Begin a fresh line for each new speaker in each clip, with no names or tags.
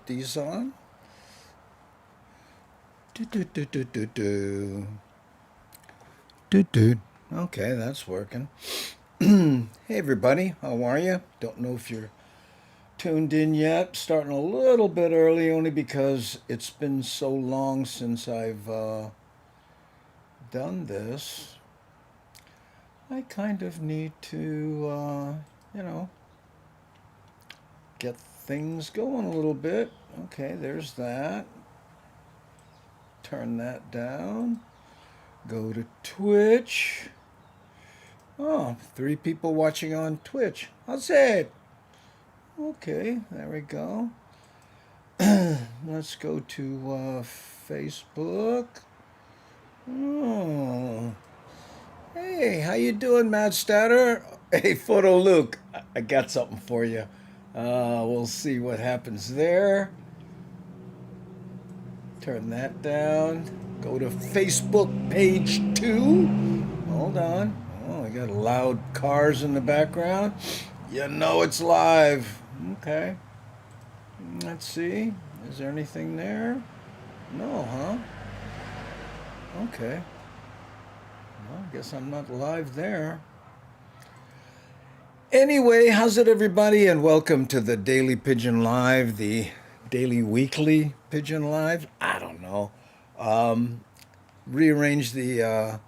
these on. Do, do, do, do, do, do. Do, do. Okay, that's working. Hey, everybody. How are you? Don't know if you're tuned in yet. Starting a little bit early only because it's been so long since I've done this. I kind of need to, you know, get things going a little bit. Okay, there's that. Turn that down. Go to Twitch. Oh, 3 people watching on Twitch. How's that? Okay, there we go. Let's go to Facebook. Oh, hey, how you doing, Matt Statter? Hey, Photo Luke, I got something for you. We'll see what happens there. Turn that down. Go to Facebook page 2. Hold on. Oh, I got loud cars in the background. You know it's live. Okay. Let's see. Is there anything there? No, huh? Okay. Well, I guess I'm not live there. Anyway, how's it, everybody? And welcome to the Daily Pigeon Live, the daily weekly Pigeon Live. I don't know. Rearrange the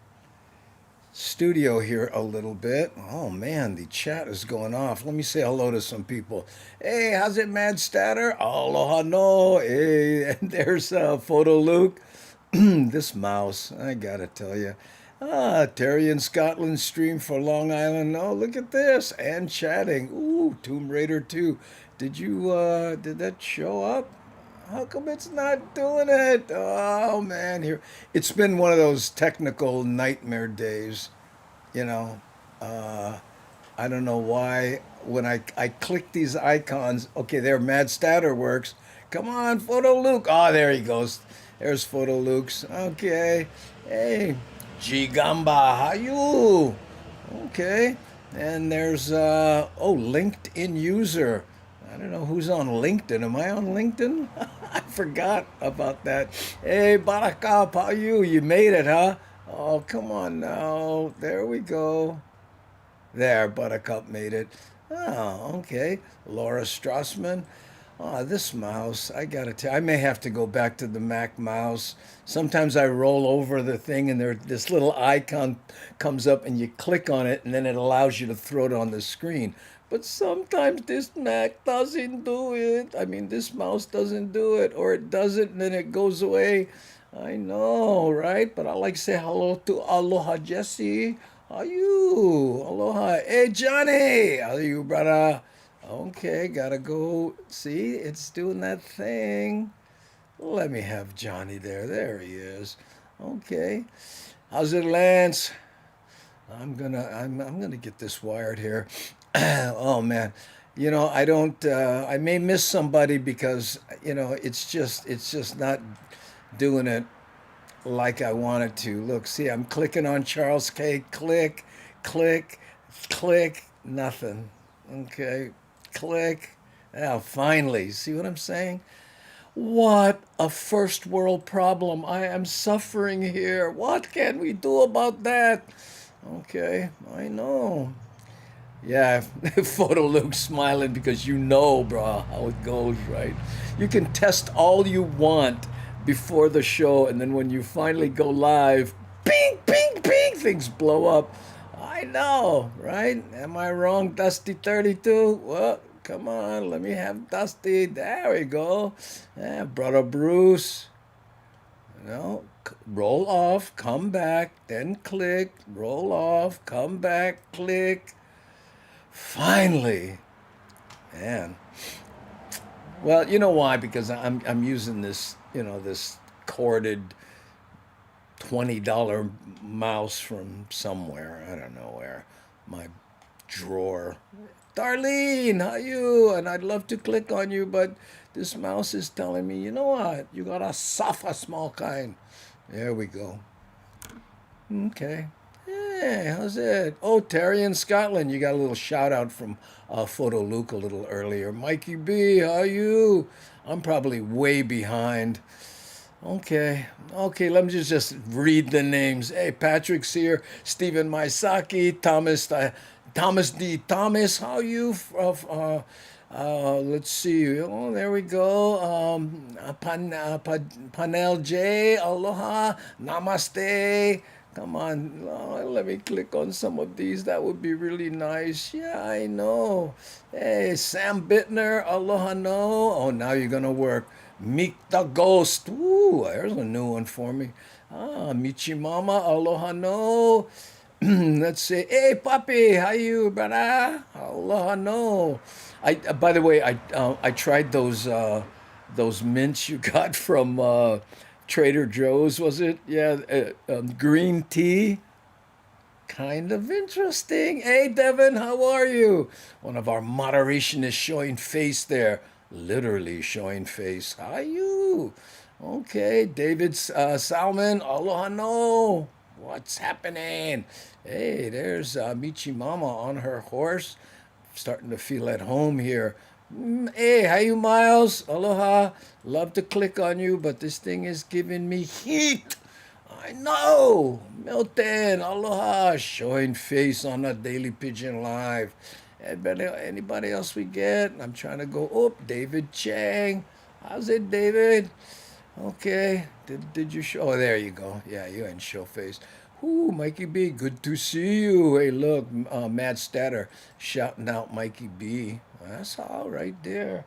studio here a little bit. Oh man, the chat is going off. Let me say hello to some people. Hey, how's it, Mad Statter? Aloha no. Hey, and there's Photo Luke. This mouse, I gotta tell you. Terry in Scotland stream for Long Island. Oh, look at this. And chatting. Ooh, Tomb Raider 2. Did that show up? How come it's not doing it? Oh man, here it's been one of those technical nightmare days. You know, uh, I don't know why when I click these icons. Okay, there, Mad Statter works. Come on, Photo Luke. Oh, there he goes. There's Photo Luke's. Okay, hey, G Gamba, how you? Okay, and there's LinkedIn user. I don't know who's on LinkedIn. Am I on LinkedIn? I forgot about that. Hey, Barakap, how you? You made it, huh? Oh, come on now. There we go. There, Buttercup made it. Oh, okay. Laura Strassman. Oh, this mouse, I gotta tell, I may have to go back to the Mac mouse. Sometimes I roll over the thing and this little icon comes up and you click on it and then it allows you to throw it on the screen. But sometimes this Mac doesn't do it. I mean, this mouse doesn't do it, or it does it and then it goes away. I know, right? But I like to say hello to Aloha Jesse. How you? Aloha. Hey, Johnny. How you, brother? Okay, gotta go. See, it's doing that thing. Let me have Johnny there. There he is. Okay. How's it, Lance? I'm gonna get this wired here. Oh man. I don't I may miss somebody because it's just not doing it like I wanted to. Look, see, I'm clicking on Charles K. Click, click, click, nothing. Okay, click. Now, finally, see what I'm saying? What a first world problem. I am suffering here. What can we do about that? Okay, I know. Yeah, Photo Luke smiling because you know, bro, how it goes, right? You can test all you want before the show, and then when you finally go live, ping, ping, ping, things blow up. I know, right? Am I wrong, Dusty 32? Well, come on, let me have Dusty. There we go. Yeah, Brother Bruce. Roll off, come back, then click, roll off, come back, click. Finally, man. Well, you know why? Because I'm using this corded $20 mouse from somewhere. I don't know where. My drawer. Darlene, how you? And I'd love to click on you, but this mouse is telling me, you know what? You gotta suffer, small kind. There we go. Okay. Hey, how's it? Oh, Terry in Scotland. You got a little shout out from Photo Luke a little earlier. Mikey B, how you? I'm probably way behind. Okay, okay. Let me just read the names. Hey, Patrick's here. Stephen Maisaki, Thomas D. Thomas. How you? Let's see. Oh, there we go. Panel J. Aloha. Namaste. Come on, let me click on some of these. That would be really nice. Yeah, I know. Hey, Sam Bittner, aloha no. Oh, now you're gonna work. Meet the Ghost. Ooh, there's a new one for me. Michi Mama, aloha no. Let's see. Hey, puppy, how you, brother? Aloha no. By the way, I tried those mints you got from Trader Joe's. Was it? Yeah, green tea. Kind of interesting. Hey, Devin, how are you? One of our moderation is showing face there. Literally showing face. How are you? Okay, David Salmon. Aloha no. What's happening? Hey, there's Michi Mama on her horse. Starting to feel at home here. Hey, how you, Miles? Aloha. Love to click on you, but this thing is giving me heat. I know. Milton, aloha. Showing face on a Daily Pigeon Live. Anybody else we get? I'm trying to go. Oh, David Chang. How's it, David? Okay. Did you show? Oh, there you go. Yeah, you ain't show face. Ooh, Mikey B, good to see you. Hey, look, Matt Statter shouting out Mikey B. That's all right there.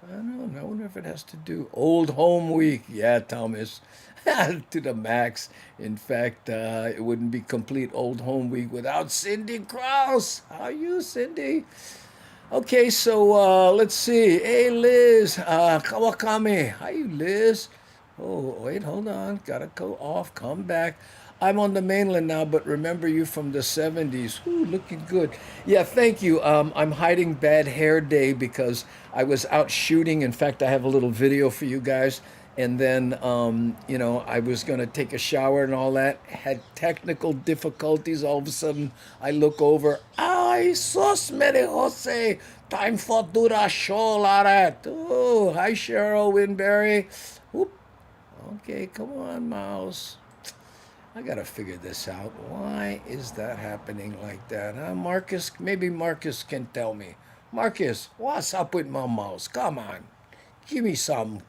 I don't know. I wonder if it has to do Old Home Week. Yeah, Thomas, to the max. In fact, it wouldn't be complete Old Home Week without Cindy Kraus. How are you, Cindy? Okay, so let's see. Hey, Liz, Kawakami. How you, Liz? Oh, wait, hold on. Gotta go off. Come back. I'm on the mainland now, but remember you from the 70s. Ooh, looking good. Yeah, thank you. I'm hiding bad hair day because I was out shooting. In fact, I have a little video for you guys. And then, I was going to take a shower and all that. Had technical difficulties. All of a sudden, I look over. Ay, sos mere Jose. Time for dura show, Larat. Oh, hi, Cheryl Winberry. Whoop. Okay, come on, Mouse. I gotta figure this out. Why is that happening like that? Huh? Marcus, maybe Marcus can tell me. Marcus, what's up with my mouse? Come on. Give me some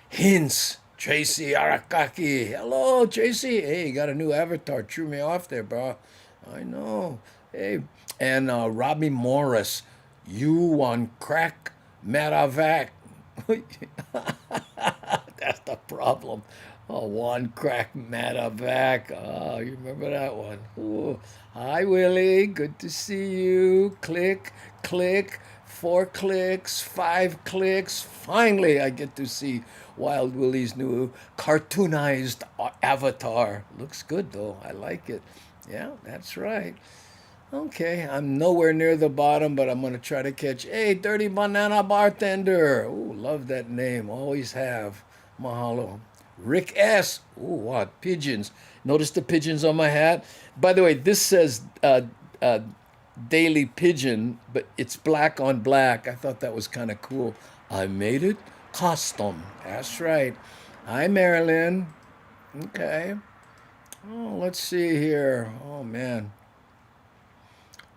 hints. Tracy Arakaki. Hello, Tracy. Hey, you got a new avatar. Threw me off there, bro. I know. Hey, and Robbie Morris. You on crack, Matavac. That's the problem. Oh, one crack Matavac. Oh, you remember that one? Ooh. Hi, Willie. Good to see you. Click, click. 4 clicks, 5 clicks. Finally, I get to see Wild Willie's new cartoonized avatar. Looks good, though. I like it. Yeah, that's right. Okay, I'm nowhere near the bottom, but I'm going to try to catch. Hey, Dirty Banana Bartender. Ooh, love that name. Always have. Mahalo. Rick S. Ooh, what? Pigeons. Notice the pigeons on my hat? By the way, this says Daily Pigeon, but it's black on black. I thought that was kind of cool. I made it custom. That's right. Hi, Marilyn. Okay. Oh, let's see here. Oh, man.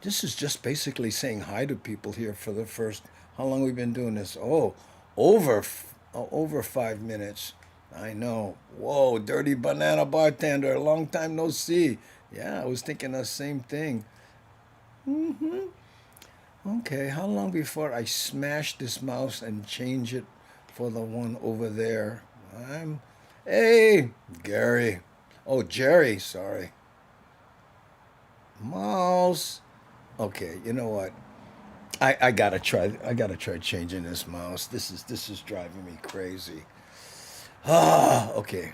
This is just basically saying hi to people here for the first. How long we been doing this? Oh, over 5 minutes. I know. Whoa, Dirty Banana Bartender. Long time no see. Yeah, I was thinking the same thing. Okay, how long before I smash this mouse and change it for the one over there? I'm. Hey, Gary. Oh, Jerry. Sorry. Mouse. Okay, you know what? I gotta try. I gotta try changing this mouse. This is driving me crazy. Ah, okay.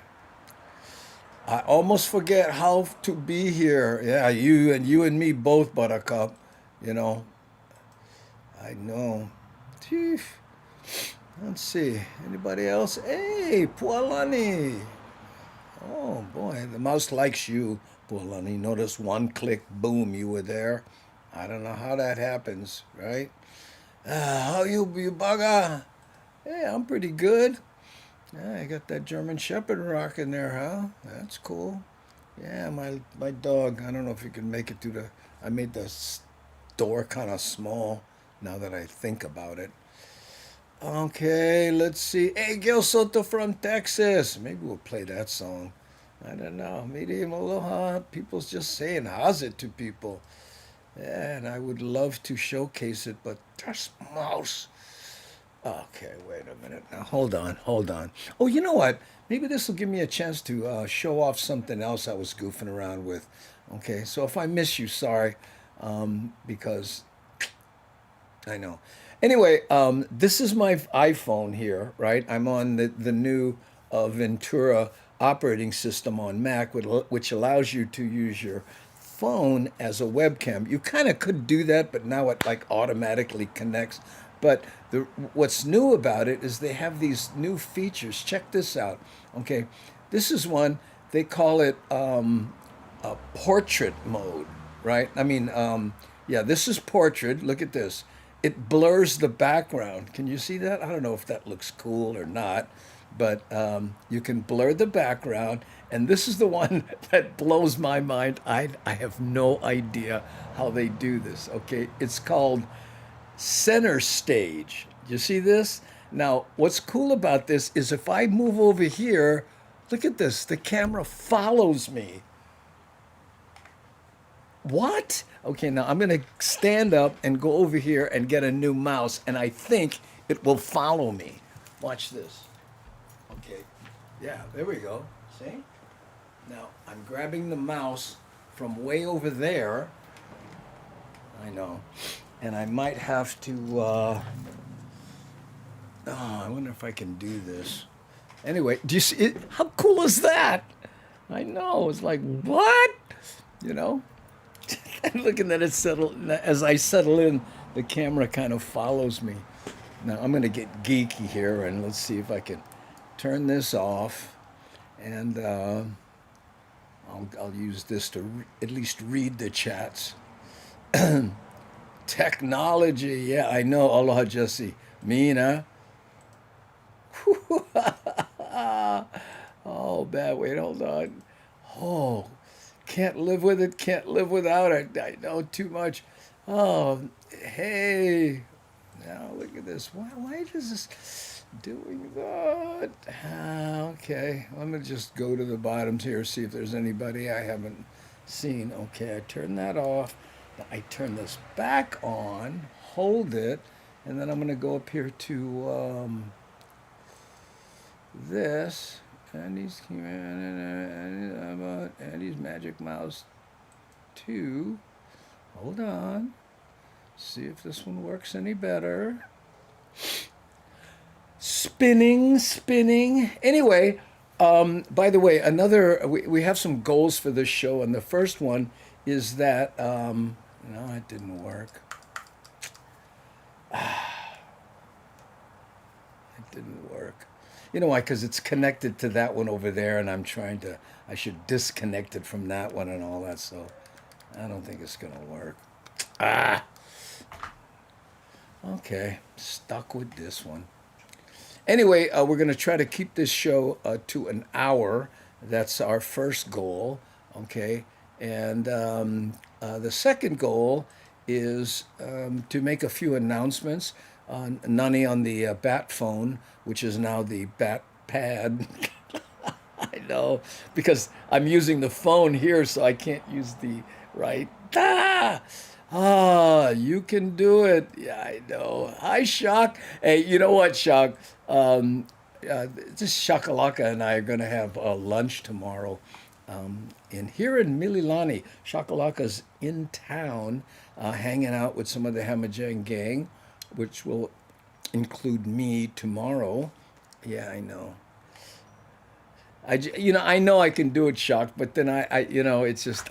I almost forget how to be here. Yeah, you and me both, Buttercup. You know, I know. Phew. Let's see. Anybody else? Hey, Pualani. Oh boy, the mouse likes you. Well, you notice one click, boom, you were there. I don't know how that happens, right? How you bugger? Hey, I'm pretty good. Yeah, I got that German Shepherd rocking there, huh? That's cool. Yeah, my dog. I don't know if you can make it through the. I made the door kind of small. Now that I think about it. Okay, let's see. Hey, Gil Soto from Texas. Maybe we'll play that song. I don't know. Medium aloha. People's just saying how's it to people. Yeah, and I would love to showcase it, but just mouse. Okay, wait a minute. Now, hold on, hold on. Oh, you know what? Maybe this will give me a chance to show off something else I was goofing around with. Okay, so if I miss you, sorry, because I know. Anyway, this is my iPhone here, right? I'm on the new Ventura operating system on Mac, which allows you to use your phone as a webcam. You kind of could do that, but now it like automatically connects. But what's new about it is they have these new features. Check this out. Okay, this is one they call it portrait mode, right? Yeah, this is portrait. Look at this. It blurs the background. Can you see that? I don't know if that looks cool or not, but you can blur the background. And this is the one that blows my mind. I have no idea how they do this. Okay, it's called center stage. You see this? Now, what's cool about this is if I move over here, look at this. The camera follows me. What? Okay, now I'm going to stand up and go over here and get a new mouse, and I think it will follow me. Watch this. Okay. Yeah, there we go. See? Now I'm grabbing the mouse from way over there. I know. And I might have to. Oh, I wonder if I can do this. Anyway, do you see it? How cool is that? I know. It's like, what? You know? Looking at it settle as I settle in, the camera kind of follows me. Now I'm going to get geeky here and let's see if I can turn this off, and I'll use this to at least read the chats. Technology, yeah, I know. Aloha, Jesse. Mina. Oh, bad. Wait, hold on. Oh, can't live with it. Can't live without it. I know too much. Oh, hey. Now look at this. Why is this doing that? Okay, I'm gonna just go to the bottoms here, see if there's anybody I haven't seen. Okay, I turn that off. Now I turn this back on, hold it, and then I'm gonna go up here to this. Andy's Magic Mouse 2. Hold on. See if this one works any better. Spinning, spinning. Anyway, by the way, we have some goals for this show, and the first one is that no, it didn't work. It didn't work. You know why? Because it's connected to that one over there, and I should disconnect it from that one and all that. So I don't think it's gonna work. Ah, okay, stuck with this one. Anyway, we're going to try to keep this show to an hour. That's our first goal, okay? And the second goal is to make a few announcements. Nani on the Bat phone, which is now the Bat Pad. I know, because I'm using the phone here, so I can't use the right. You can do it. Yeah, I know. Hi, Shock. Hey, you know what, Shock? This Shakalaka and I are going to have lunch tomorrow. Here in Mililani, Shakalaka's in town, hanging out with some of the Hamajang gang, which will include me tomorrow. Yeah, I know. I know I can do it, Shock, but then it's just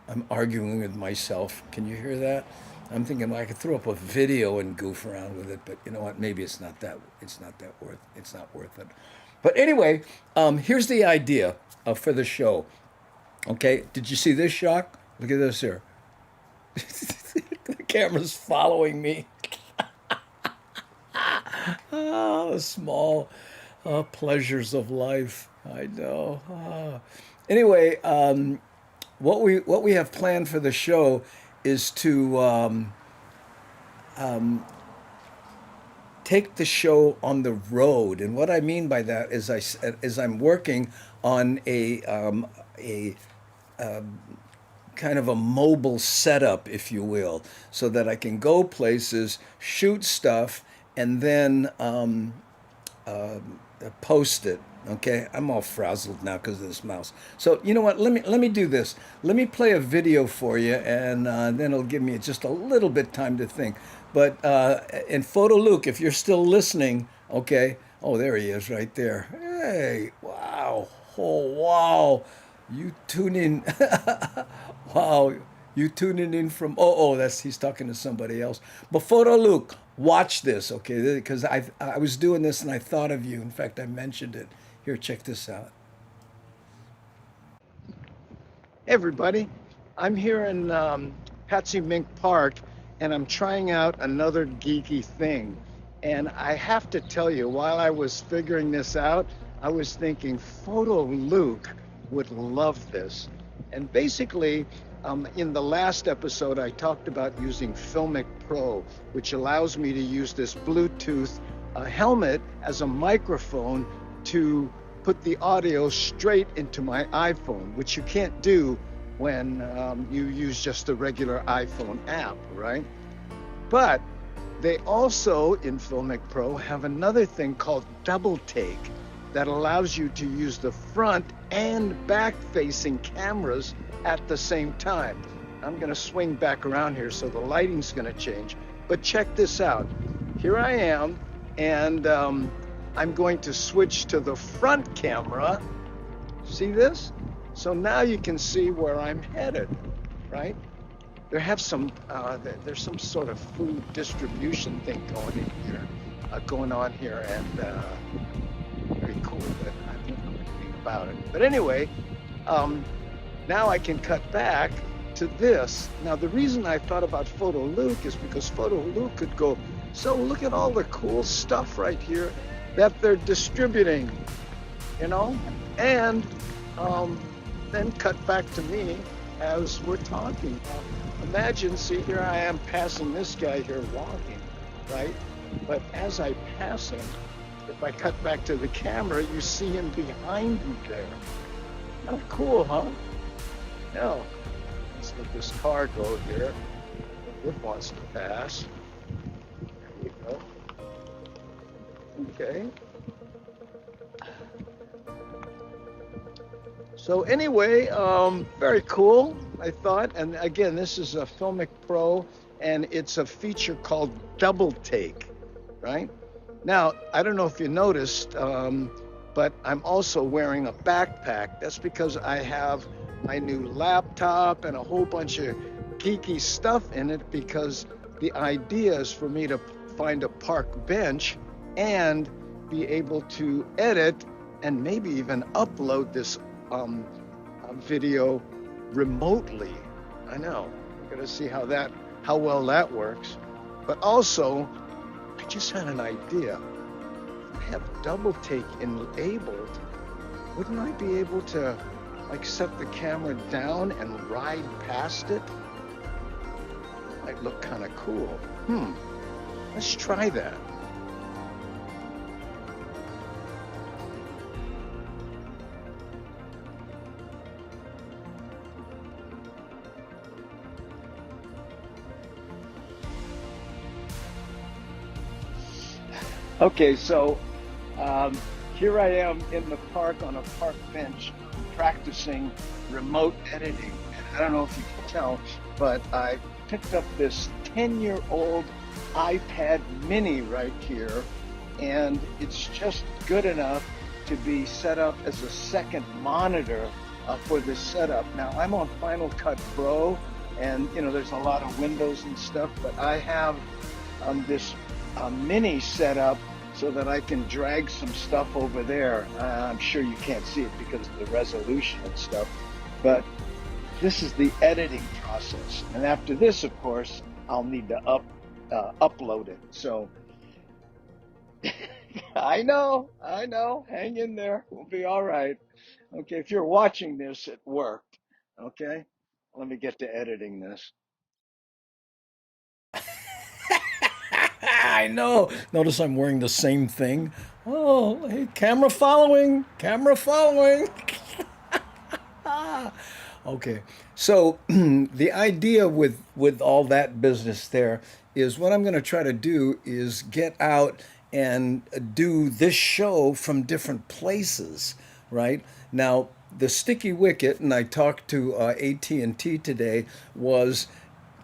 I'm arguing with myself. Can you hear that? I'm thinking I could throw up a video and goof around with it, but you know what? Maybe it's not that worth. It's not worth it. But anyway, here's the idea for the show. Okay, did you see this, Shock? Look at this here. The camera's following me. Ah, the small pleasures of life. I know. Anyway, what we have planned for the show is to take the show on the road, and what I mean by that is I'm working on a kind of a mobile setup, if you will, so that I can go places, shoot stuff, and then post it. Okay, I'm all frazzled now because of this mouse. So you know what? Let me do this. Let me play a video for you, and then it'll give me just a little bit time to think. But and Photo Luke, if you're still listening, okay. Oh, there he is, right there. Hey, wow. Oh, wow. You tune in. Wow. You tuning in from, that's, he's talking to somebody else. But Photo Luke, watch this, okay? Because I was doing this and I thought of you. In fact, I mentioned it. Here, check this out. Hey everybody, I'm here in Patsy Mink Park, and I'm trying out another geeky thing. And I have to tell you, while I was figuring this out, I was thinking Photo Luke would love this. And basically, in the last episode, I talked about using Filmic Pro, which allows me to use this Bluetooth helmet as a microphone to put the audio straight into my iPhone, which you can't do when you use just a regular iPhone app, right? But they also, in Filmic Pro, have another thing called Double Take that allows you to use the front and back-facing cameras at the same time. I'm gonna swing back around here so the lighting's gonna change, but check this out. Here I am, and I'm going to switch to the front camera. See this? So now you can see where I'm headed, right? There's some sort of food distribution thing going on here, and very cool, but I don't know anything about it. But anyway, now I can cut back to this. Now the reason I thought about Photo Luke is because Photo Luke could go, so look at all the cool stuff right here that they're distributing, you know, and then cut back to me as we're talking. Imagine, see, here I am passing this guy here walking, right? But as I pass him, if I cut back to the camera, you see him behind me there. Kind of cool, huh? Now, let's let this car go here. It wants to pass. There we go. Okay. So anyway, very cool, I thought. And again, this is a Filmic Pro, and it's a feature called Double Take, right? Now, I don't know if you noticed, but I'm also wearing a backpack. That's because I have my new laptop and a whole bunch of geeky stuff in it, because the idea is for me to find a park bench and be able to edit and maybe even upload this video remotely. I know, we're gonna see how well that works. But also, I just had an idea. If I have Double Take enabled, wouldn't I be able to like set the camera down and ride past it? Might look kind of cool. Let's try that. Okay, so here I am in the park on a park bench practicing remote editing. I don't know if you can tell, but I picked up this 10-year-old iPad mini right here, and it's just good enough to be set up as a second monitor for this setup. Now, I'm on Final Cut Pro, and you know, there's a lot of windows and stuff, but I have this mini setup so that I can drag some stuff over there. I'm sure you can't see it because of the resolution and stuff, but this is the editing process. And after this, of course, I'll need to upload it. So I know. Hang in there. We'll be all right. Okay, if you're watching this, it worked. Okay, let me get to editing this. I know. Notice I'm wearing the same thing. Oh, hey, camera following, camera following. Okay, so the idea with all that business there is what I'm going to try to do is get out and do this show from different places, right? Now, the sticky wicket, and I talked to AT&T today, was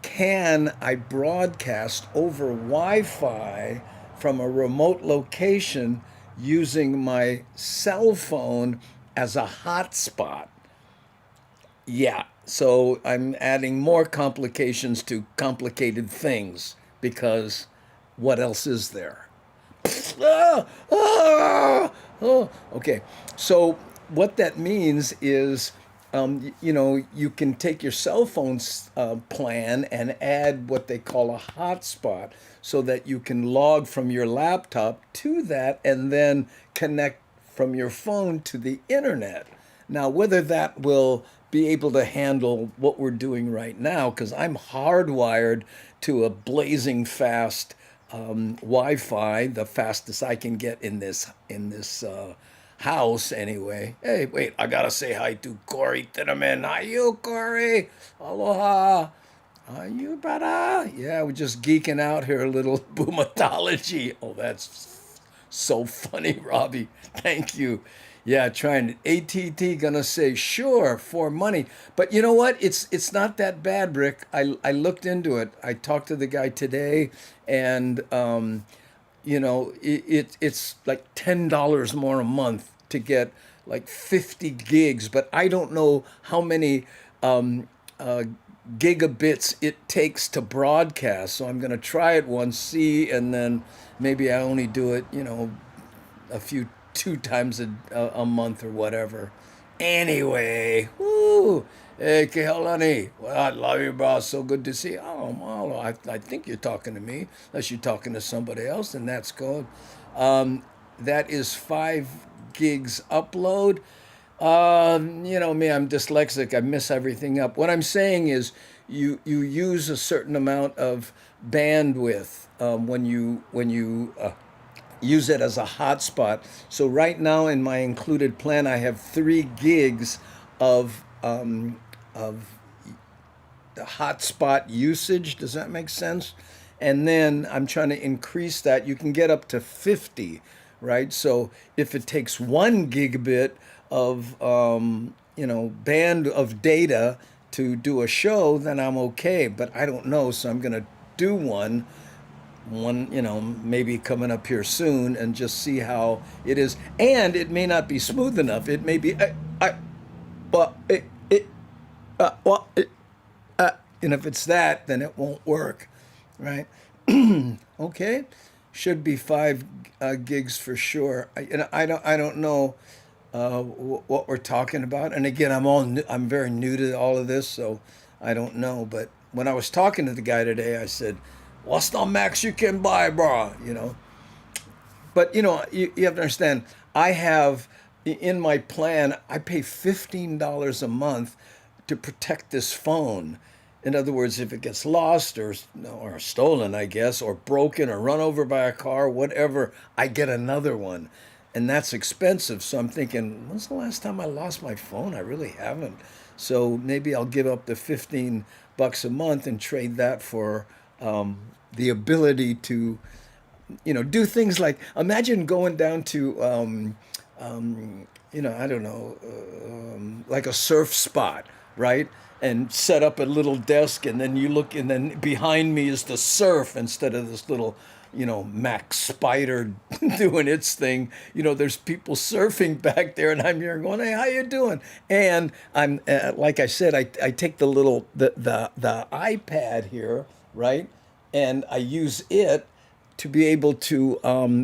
can I broadcast over Wi-Fi from a remote location using my cell phone as a hotspot? Yeah, so I'm adding more complications to complicated things because what else is there? Ah, ah, oh. Okay, so what that means is, you can take your cell phone's plan and add what they call a hotspot so that you can log from your laptop to that and then connect from your phone to the internet. Now, whether that will be able to handle what we're doing right now, because I'm hardwired to a blazing fast Wi-Fi, the fastest I can get in this house anyway. Hey, wait, I gotta say hi to Corey Tinnerman. Hi, you, Corey. Aloha. Are you, brother? Yeah, we're just geeking out here a little boomatology. Oh, that's so funny, Robbie. Thank you. Yeah, trying ATT gonna say sure for money, but you know what? It's not that bad, Rick. I looked into it. I talked to the guy today, and it's like $10 more a month to get like 50 gigs, but I don't know how many uh, gigabits it takes to broadcast. So I'm going to try it once, see, and then maybe I only do it, a few 2 times a month or whatever. Anyway, woo. Hey, Kehalani. Well, I love you, bro. So good to see you. Oh, Marlo, I think you're talking to me. Unless you're talking to somebody else, and that's good. That is 5 gigs upload. You know me, I'm dyslexic. I mess everything up. What I'm saying is, you use a certain amount of bandwidth when you use it as a hotspot. So right now in my included plan, I have 3 gigs of the hotspot usage. Does that make sense? And then I'm trying to increase that. You can get up to 50, right? So if it takes 1 gigabit of band of data to do a show, then I'm okay. But I don't know, so I'm gonna do one, maybe coming up here soon and just see how it is. And it may not be smooth enough. It may be, well, well, and if it's that, then it won't work, right? Okay, should be 5 gigs for sure. I don't know what we're talking about. And again, I'm very new to all of this, so I don't know. But when I was talking to the guy today, I said, "What's the max you can buy, bro?" But you have to understand. I have in my plan. I pay $15 a month to protect this phone. In other words, if it gets lost or stolen, I guess, or broken or run over by a car, whatever, I get another one. And that's expensive. So I'm thinking, when's the last time I lost my phone? I really haven't. So maybe I'll give up the 15 bucks a month and trade that for the ability to, do things like imagine going down to, I don't know, like a surf spot, right? And set up a little desk, and then you look, and then behind me is the surf instead of this little, Mac spider doing its thing. There's people surfing back there, and I'm here going, "Hey, how you doing?" And I'm like I said, I take the iPad here, right, and I use it to be able to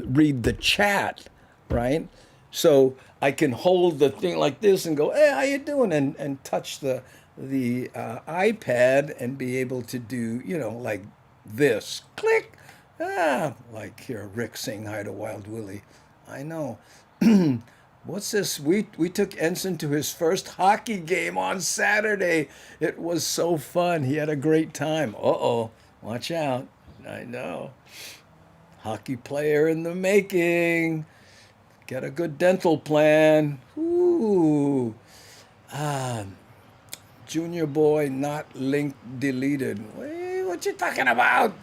read the chat, right? So I can hold the thing like this and go, "Hey, how you doing?" and touch the iPad and be able to do, like this, click, like here, Rick saying hi to Wild Willie. I know. What's this? We took Ensign to his first hockey game on Saturday. It was so fun. He had a great time. Uh-oh, watch out. I know. Hockey player in the making. Get a good dental plan. Ooh. Junior boy not link deleted. What you talking about?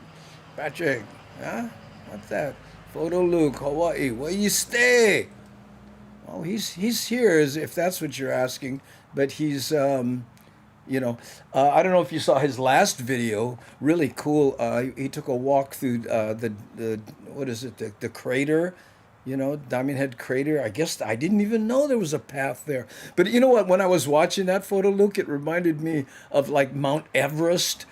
Patrick, huh? What's that? Photo Luke, Hawaii. Where you stay? Oh, he's here, as if that's what you're asking. But he's I don't know if you saw his last video. Really cool. He took a walk through the what is it, the crater, Diamond Head crater. I guess I didn't even know there was a path there. But you know what? When I was watching that photo, Luke, it reminded me of like Mount Everest,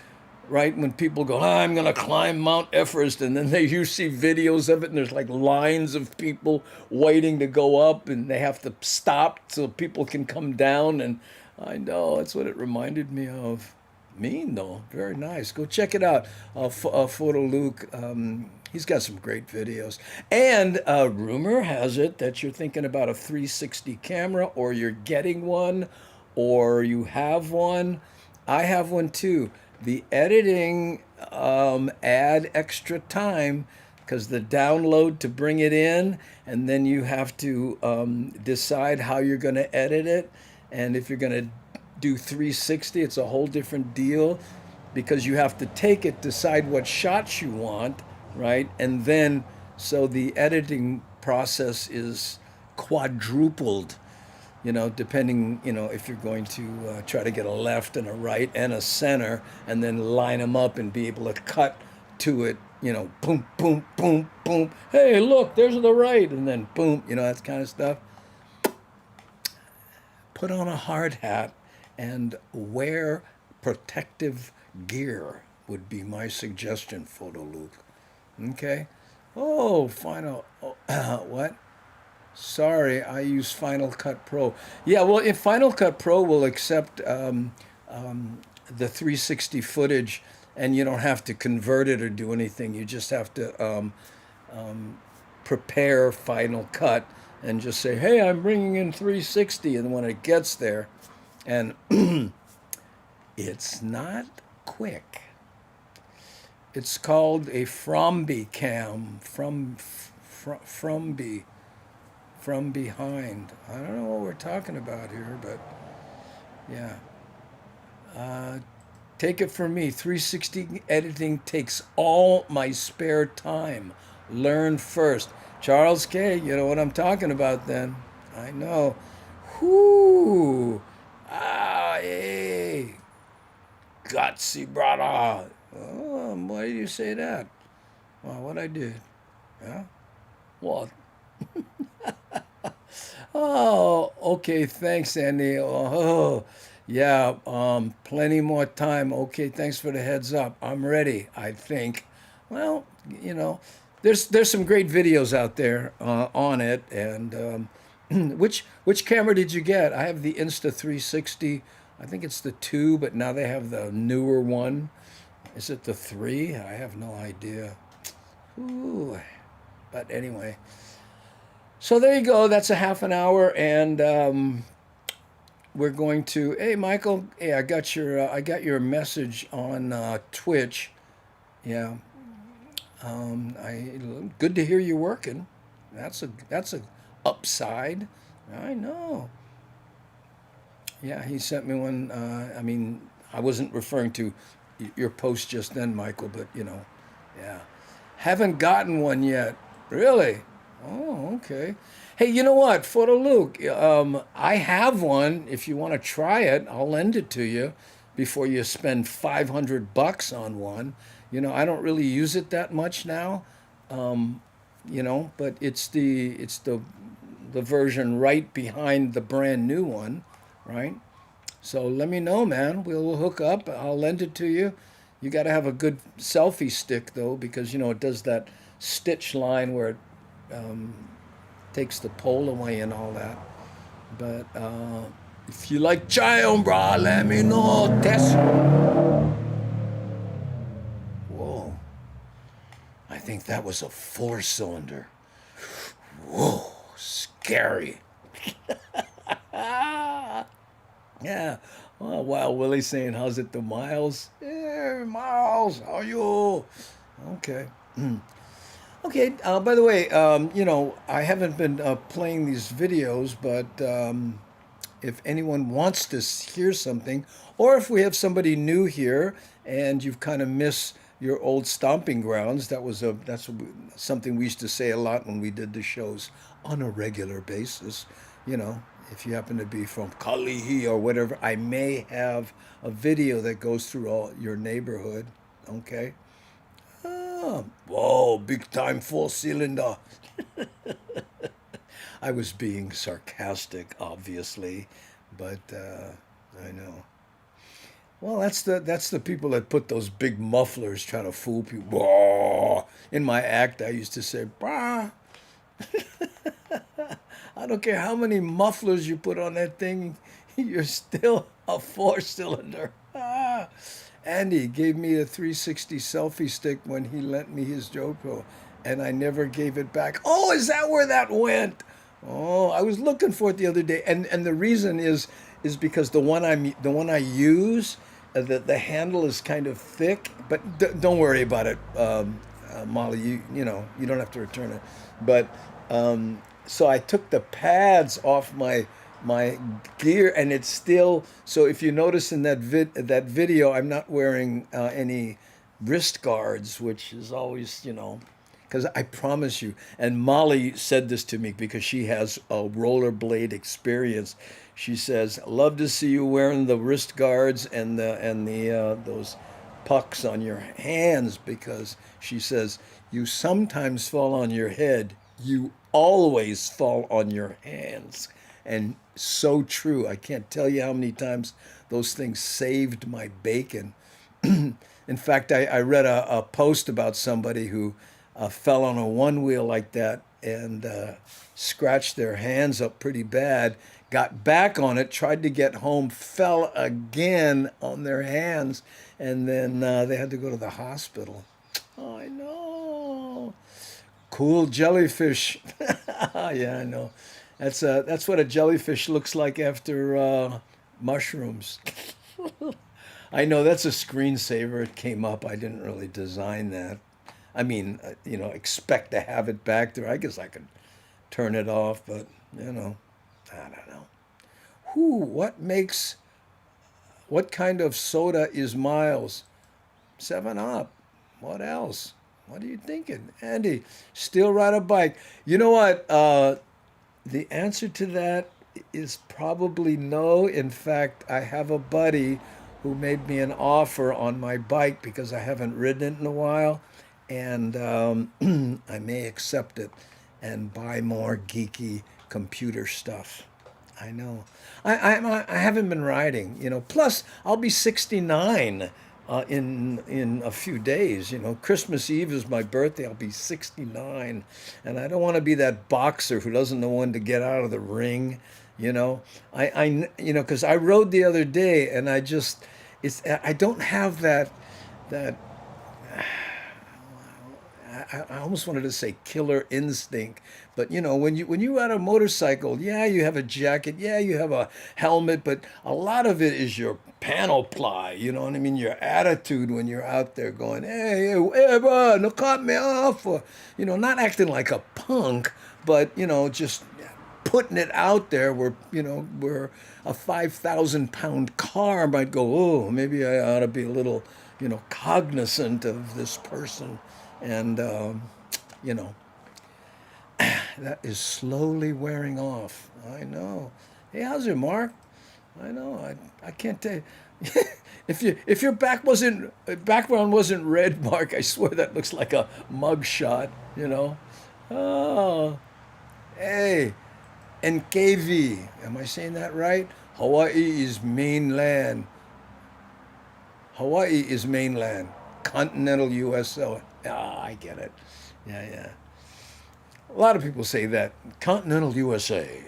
right? When people go, I'm going to climb Mount Everest, and then you see videos of it, and there's like lines of people waiting to go up, and they have to stop so people can come down. And I know that's what it reminded me of. Mean though, very nice. Go check it out. Photo Luke. He's got some great videos. And rumor has it that you're thinking about a 360 camera, or you're getting one, or you have one. I have one too. The editing add extra time because the download to bring it in, and then you have to decide how you're going to edit it. And if you're going to do 360, it's a whole different deal because you have to take it, decide what shots you want, right? And then, so the editing process is quadrupled, depending, if you're going to try to get a left and a right and a center and then line them up and be able to cut to it, boom, boom, boom, boom. Hey, look, there's the right. And then boom, that kind of stuff. Put on a hard hat and wear protective gear would be my suggestion, Photo Luke. Okay? Oh, Final. What? Sorry, I use Final Cut Pro. Yeah, well, if Final Cut Pro will accept the 360 footage, and you don't have to convert it or do anything, you just have to prepare Final Cut and just say, hey, I'm bringing in 360. And when it gets there, and it's not quick. It's called a Fromby cam, from behind. I don't know what we're talking about here, but yeah. Take it from me, 360 editing takes all my spare time. Learn first. Charles K., you know what I'm talking about then. I know. Whoo! Hey. Gutsy, brother. Oh, why did you say that? Well, what I did? Yeah? What? Oh, okay. Thanks, Andy. Oh, yeah. Plenty more time. Okay. Thanks for the heads up. I'm ready, I think. Well, there's some great videos out there on it. And which camera did you get? I have the Insta 360. I think it's the 2, but now they have the newer one. Is it the 3? I have no idea. Ooh. But anyway. So there you go. That's a half an hour, and we're going to. Hey, Michael. Hey, I got your message on Twitch. Yeah. Good to hear you working. That's a upside. I know. Yeah, he sent me one. I mean, I wasn't referring to your post just then, Michael, but yeah. Haven't gotten one yet. Really? Oh, okay. Hey, you know what, Photo Luke? I have one. If you want to try it, I'll lend it to you before you spend $500 on one. I don't really use it that much now. But it's the version right behind the brand new one, right? So let me know, man. We'll hook up. I'll lend it to you. You got to have a good selfie stick though, because it does that stitch line where it takes the pole away and all that. But if you like Child, bro, let me know. Test. Whoa. I think that was a four-cylinder. Whoa, scary. Yeah. Oh, wow, Willie saying, how's it to Miles? Yeah, Miles, how are you? Okay. Okay, by the way, I haven't been playing these videos, but if anyone wants to hear something, or if we have somebody new here and you've kind of missed your old stomping grounds, something we used to say a lot when we did the shows on a regular basis. You know, if you happen to be from Kalihi or whatever, I may have a video that goes through all your neighborhood. Okay. Oh, whoa, big time four cylinder. I was being sarcastic, obviously, but I know. Well, that's the people that put those big mufflers trying to fool people. Whoa. In my act, I used to say, "Brah." I don't care how many mufflers you put on that thing, you're still a four-cylinder. Ah. Andy gave me a 360 selfie stick when he lent me his GoPro, and I never gave it back. Oh, is that where that went? Oh, I was looking for it the other day, and the reason is because the one I use, the handle is kind of thick, but don't worry about it, Molly. You don't have to return it, but so I took the pads off my gear, and it's still. So if you notice in that video, I'm not wearing any wrist guards, which is always, because I promise you, and Molly said this to me because she has a rollerblade experience. She says, "Love to see you wearing the wrist guards and the those pucks on your hands," because she says you sometimes fall on your head, you always fall on your hands. And so true. I can't tell you how many times those things saved my bacon. In fact, I read a post about somebody who fell on a one wheel like that and scratched their hands up pretty bad, got back on it, tried to get home, fell again on their hands, and then they had to go to the hospital. Oh, I know. Cool jellyfish. Yeah, I know. That's what a jellyfish looks like after mushrooms. I know that's a screensaver. It came up. I didn't really design that. I mean, expect to have it back there. I guess I could turn it off, but I don't know. What kind of soda is Miles? 7 Up. What else? What are you thinking? Andy, still ride a bike. You know what? The answer to that is probably no. In fact, I have a buddy who made me an offer on my bike because I haven't ridden it in a while, and I may accept it and buy more geeky computer stuff. I know. I haven't been riding. Plus, I'll be 69 in a few days. Christmas Eve is my birthday. I'll be 69, and I don't want to be that boxer who doesn't know when to get out of the ring. Because I rode the other day, and I don't have that. I almost wanted to say killer instinct, but when you ride a motorcycle, yeah, you have a jacket, yeah, you have a helmet, but a lot of it is your panel ply. You know what I mean? Your attitude when you're out there going, hey, hey, bro, no cut me off, or not acting like a punk, but just putting it out there where a 5,000-pound car might go, oh, maybe I ought to be a little, cognizant of this person. And, that is slowly wearing off. I know. Hey, how's it, Mark? I know. I can't tell you. If your background wasn't red, Mark, I swear that looks like a mug shot. Oh, hey, NKV. Am I saying that right? Hawaii is mainland. Hawaii is mainland. Continental USO. Ah, I get it. Yeah, yeah. A lot of people say that continental USA,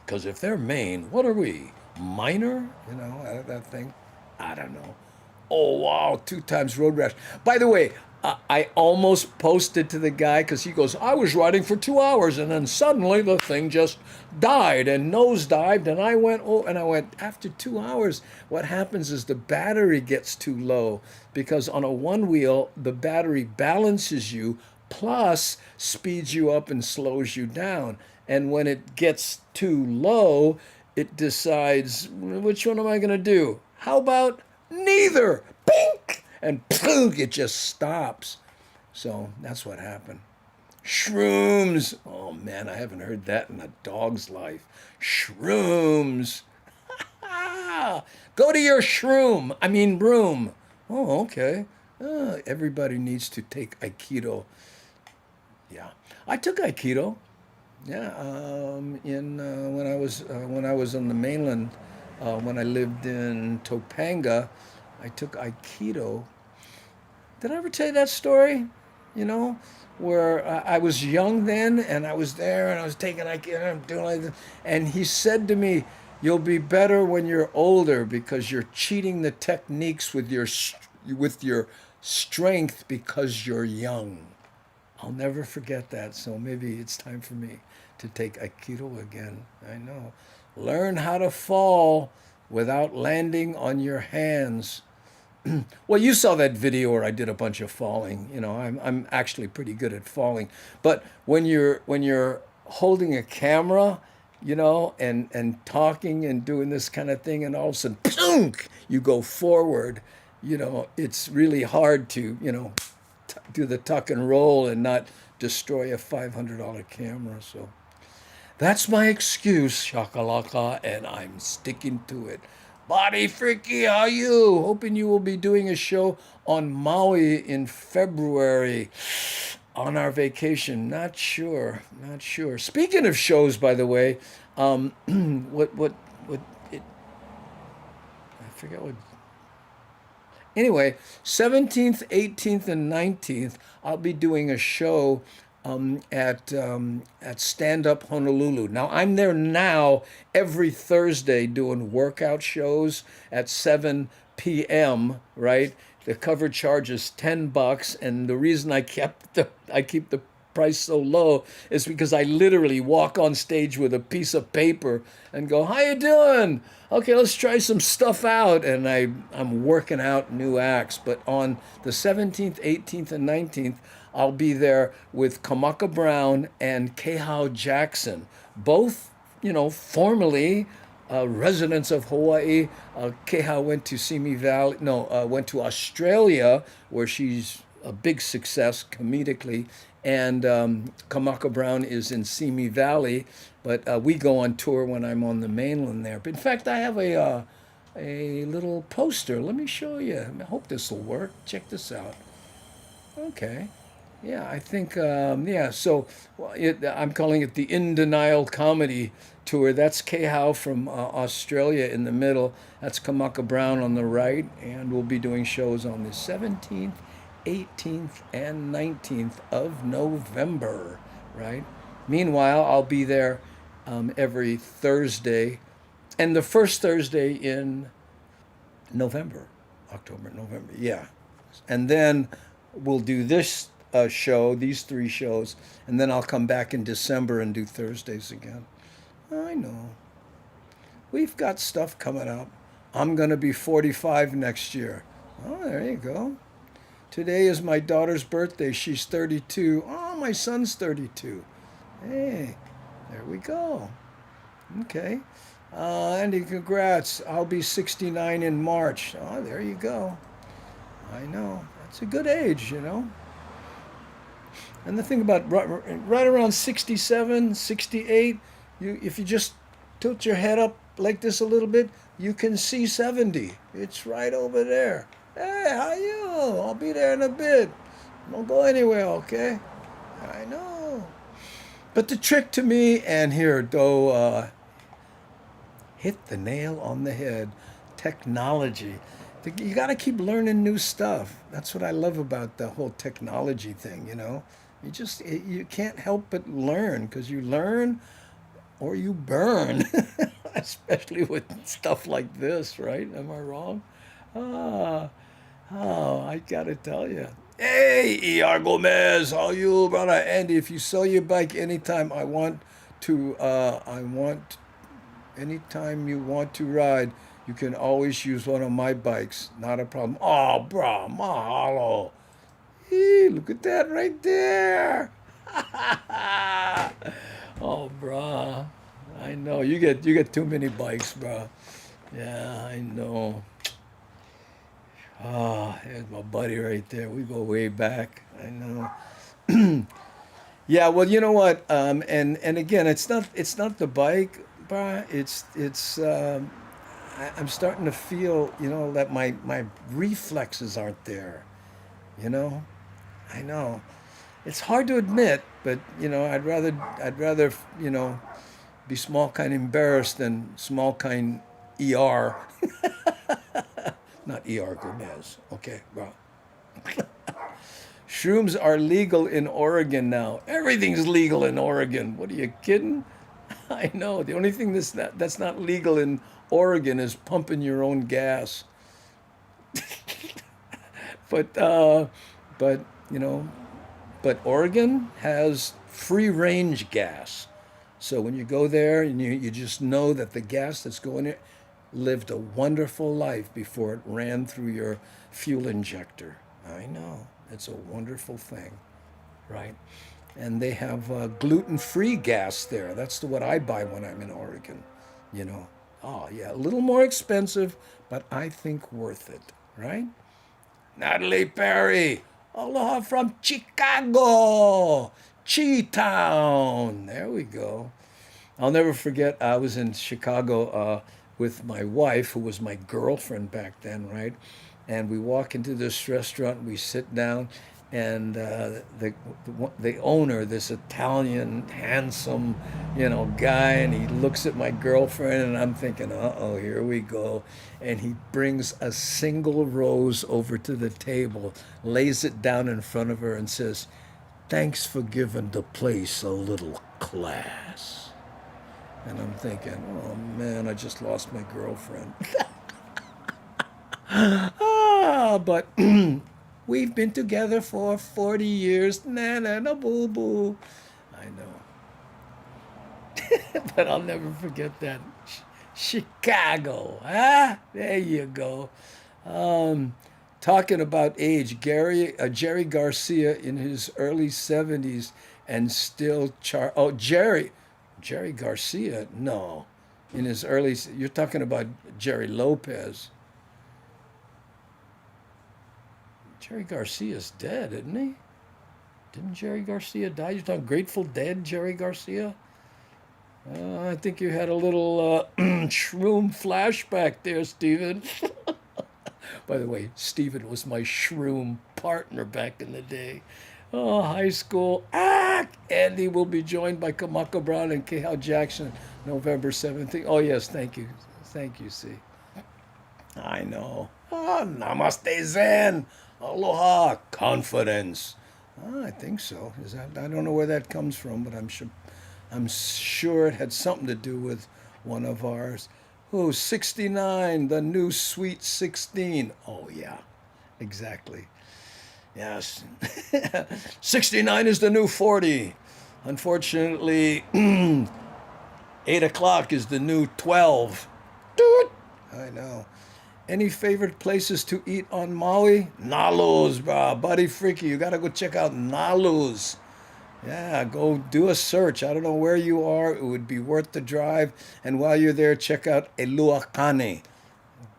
because if they're Maine, what are we? Minor? You know, that thing? I don't know. Oh, wow, 2 times road rash. By the way, I almost posted to the guy because he goes, I was riding for 2 hours and then suddenly the thing just died and nosedived. And I went, oh, and I went, after 2 hours, what happens is the battery gets too low because on a one wheel, the battery balances you plus speeds you up and slows you down. And when it gets too low, it decides, which one am I going to do? How about neither? Pink! And poof, it just stops. So that's what happened. Shrooms. Oh man, I haven't heard that in a dog's life. Shrooms. Ah, go to your shroom. I mean, room. Oh, okay. Everybody needs to take Aikido. Yeah, I took Aikido. Yeah, in when I was on the mainland, when I lived in Topanga, I took Aikido. Did I ever tell you that story? You know, where I was young then, and I was there, and I was taking Aikido, and I'm doing like this, and he said to me, "You'll be better when you're older because you're cheating the techniques with your strength because you're young." I'll never forget that. So maybe it's time for me to take Aikido again. I know. Learn how to fall without landing on your hands. Well, you saw that video where I did a bunch of falling. You know, I'm actually pretty good at falling. But when you're holding a camera, you know, and talking and doing this kind of thing, and all of a sudden, punk, you go forward. You know, it's really hard to, you know, do the tuck and roll and not destroy a $500 camera. So that's my excuse, shakalaka, and I'm sticking to it. Body Freaky, how you? Hoping you will be doing a show on Maui in February on our vacation. Not sure, not sure. Speaking of shows, by the way, what it, I forget what. Anyway, 17th, 18th, and 19th, I'll be doing a show at Stand Up Honolulu. Now, I'm there now every Thursday doing workout shows at 7 p.m., right? The cover charge is $10, and the reason I keep the price so low is because I literally walk on stage with a piece of paper and go, "How you doing? Okay, let's try some stuff out." And I'm working out new acts. But on the 17th, 18th, and 19th, I'll be there with Kamaka Brown and Kehau Jackson, both, you know, formerly residents of Hawaii. Keha went to Simi Valley, no, went to Australia, where she's a big success comedically, and Kamaka Brown is in Simi Valley, but we go on tour when I'm on the mainland there. But in fact, I have a little poster. Let me show you. I hope this will work. Check this out. Okay. Yeah, I think, yeah, so well, I'm calling it the In Denial Comedy Tour. That's Kehau from Australia in the middle. That's Kamaka Brown on the right. And we'll be doing shows on the 17th, 18th, and 19th of November, right? Meanwhile, I'll be there every Thursday and the first Thursday in November, October, November, yeah. And then we'll do this show, these three shows, and then I'll come back in December and do Thursdays again. I know. We've got stuff coming up. I'm going to be 45 next year. Oh, there you go. Today is my daughter's birthday. She's 32. Oh, my son's 32. Hey, there we go. Okay. Andy, congrats. I'll be 69 in March. Oh, there you go. I know. That's a good age, you know. And the thing about right around 67, 68, if you just tilt your head up like this a little bit, you can see 70. It's right over there. Hey, how you? I'll be there in a bit. Don't go anywhere, okay? I know. But the trick to me, and here, though, hit the nail on the head. Technology. You got to keep learning new stuff. That's what I love about the whole technology thing, you know. You can't help but learn because you learn or you burn, especially with stuff like this, right? Am I wrong? Ah, oh, I gotta tell you. Hey, E.R. Gomez, how you, brother Andy? If you sell your bike anytime, I want, anytime you want to ride, you can always use one of my bikes. Not a problem. Oh, bro, mahalo. Hey, look at that right there. Oh, bruh. I know. You get too many bikes, bruh. Yeah, I know. Ah, there's my buddy right there. We go way back. I know. Yeah, well, you know what? And again, it's not the bike, bruh. I'm starting to feel, that my reflexes aren't there. You know, I know. It's hard to admit, but I'd rather be small kind embarrassed than small kind ER, not ER Gomez. Okay, bro. Shrooms are legal in Oregon now. Everything's legal in Oregon. What are you kidding? I know. The only thing that's not legal in Oregon is pumping your own gas. But uh, but you know, but Oregon has free range gas. So when you go there and you just know that the gas that's going in lived a wonderful life before it ran through your fuel injector. I know. It's a wonderful thing, right? And they have gluten-free gas there. That's what I buy when I'm in Oregon, you know. Oh, yeah, a little more expensive, but I think worth it, right? Natalie Perry, aloha from Chicago, Chi-Town. There we go. I'll never forget, I was in Chicago with my wife, who was my girlfriend back then, right? And we walk into this restaurant, we sit down, and the owner, this Italian, handsome, guy, and he looks at my girlfriend, and I'm thinking, uh-oh, here we go. And he brings a single rose over to the table, lays it down in front of her, and says, "Thanks for giving the place a little class." And I'm thinking, oh man, I just lost my girlfriend. But we've been together for 40 years. Na na na boo boo. I know. But I'll never forget that. Chicago. Ah, there you go. Um, Talking about age, Jerry Garcia in his early 70s and still Jerry Garcia, no, in his early, you're talking about Jerry Lopez. Jerry Garcia's dead, isn't he? Didn't Jerry Garcia die? You're talking Grateful Dead, Jerry Garcia? I think you had a little shroom flashback there, Steven. By the way, Steven was my shroom partner back in the day. Oh, high school. Andy will be joined by Kamaka Brown and K. Jackson November 17th. Oh, yes, thank you. Thank you, C. I know. Namaste Zen. Aloha. Confidence. I think so. I don't know where that comes from, but I'm sure it had something to do with one of ours. Oh, 69, the new Sweet 16. Oh, yeah, exactly. Yes. 69 is the new 40. Unfortunately, 8 o'clock is the new 12. Doot. I know. Any favorite places to eat on Maui? Nalu's, bro. Buddy Freaky, you got to go check out Nalu's. Yeah, go do a search. I don't know where you are. It would be worth the drive. And while you're there, check out Eluakane,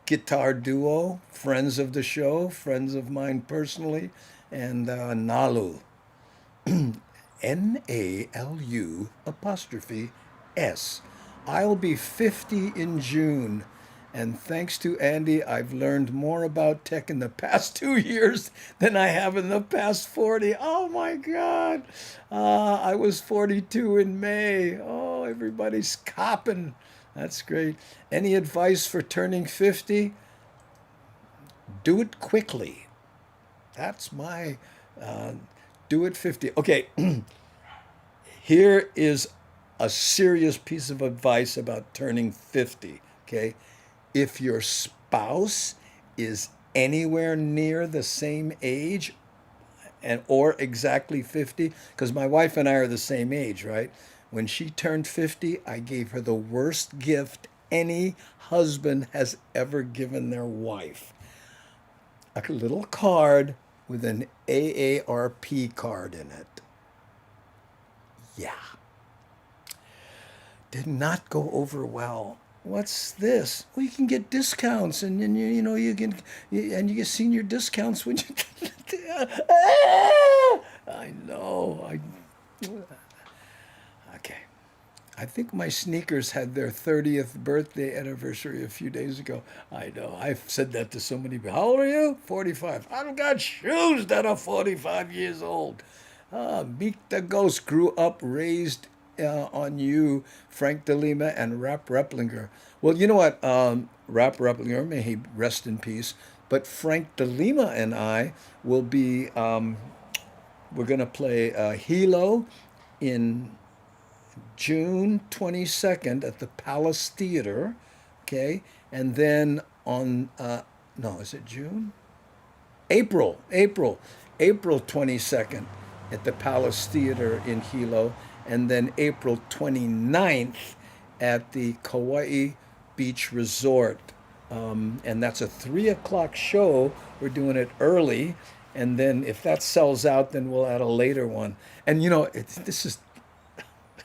guitar duo, friends of the show, friends of mine personally, and Nalu. Nalu apostrophe S. I'll be 50 in June. And thanks to Andy, I've learned more about tech in the past 2 years than I have in the past 40. Oh my God. I was 42 in May. Oh, everybody's copping. That's great. Any advice for turning 50? Do it quickly. That's my uh, Do it 50. Okay, here is a serious piece of advice about turning 50. Okay, if your spouse is anywhere near the same age and or exactly 50, because my wife and I are the same age, right? When she turned 50, I gave her the worst gift any husband has ever given their wife, a little card with an AARP card in it. Yeah, did not go over well. What's this? Well, you can get discounts, and you know and you get senior discounts when you. I know. Okay. I think my sneakers had their 30th birthday anniversary a few days ago. I know. I've said that to so many people. How old are you? 45. I've got shoes that are 45 years old. Meek the Ghost grew up raised on you, Frank DeLima and Rap Replinger. Well, you know what? Rap Replinger, may he rest in peace. But Frank DeLima and I will be, we're going to play Hilo in June 22nd at the Palace Theater, okay? And then on, no, is it June? April 22nd at the Palace Theater in Hilo, and then April 29th at the Kauai Beach Resort. And that's a 3 o'clock show. We're doing it early. And then if that sells out, then we'll add a later one. And you know, this is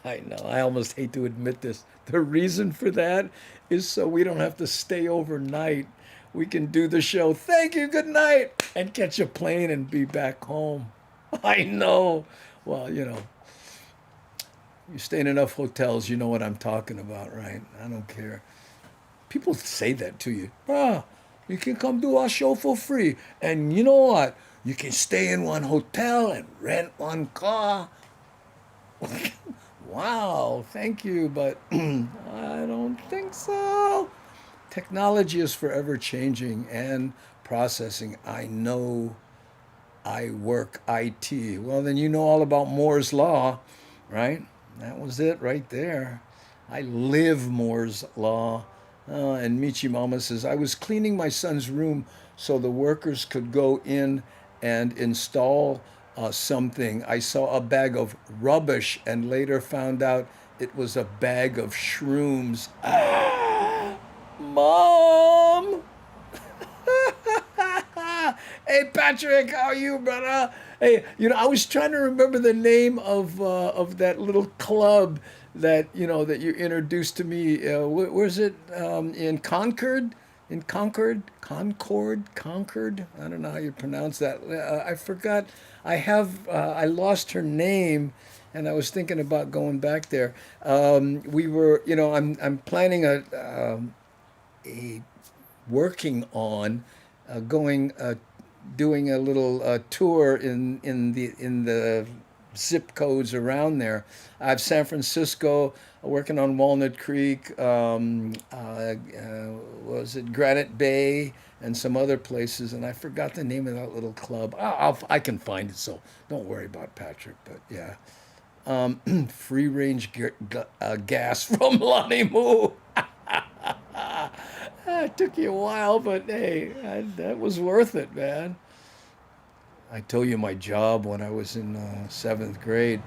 I know. I almost hate to admit this. The reason for that is so we don't have to stay overnight. We can do the show, thank you, good night, and catch a plane and be back home. I know. Well, you know, you stay in enough hotels, you know what I'm talking about, right? I don't care. People say that to you. You can come do our show for free. And you know what? You can stay in one hotel and rent one car. Wow, thank you, but I don't think so. Technology is forever changing and processing. I know I work IT. Well, then you know all about Moore's Law, right? That was it right there. I live Moore's Law. And Michi Mama says, I was cleaning my son's room so the workers could go in and install something. I saw a bag of rubbish and later found out it was a bag of shrooms. Mom! Hey Patrick, how are you, brother? Hey, you know, I was trying to remember the name of that little club that you know that you introduced to me. Where's it? In Concord? In Concord. I don't know how you pronounce that. I forgot. I lost her name, and I was thinking about going back there. We were, you know, I'm planning a working on going doing a little tour in the zip codes around there. I have San Francisco, working on Walnut Creek, was it Granite Bay, and some other places, and I forgot the name of that little club. I can find it, so don't worry about Patrick. But yeah, free range gas from Lonnie Moo. It took you a while, but hey, that was worth it, man. I told you my job when I was in seventh grade.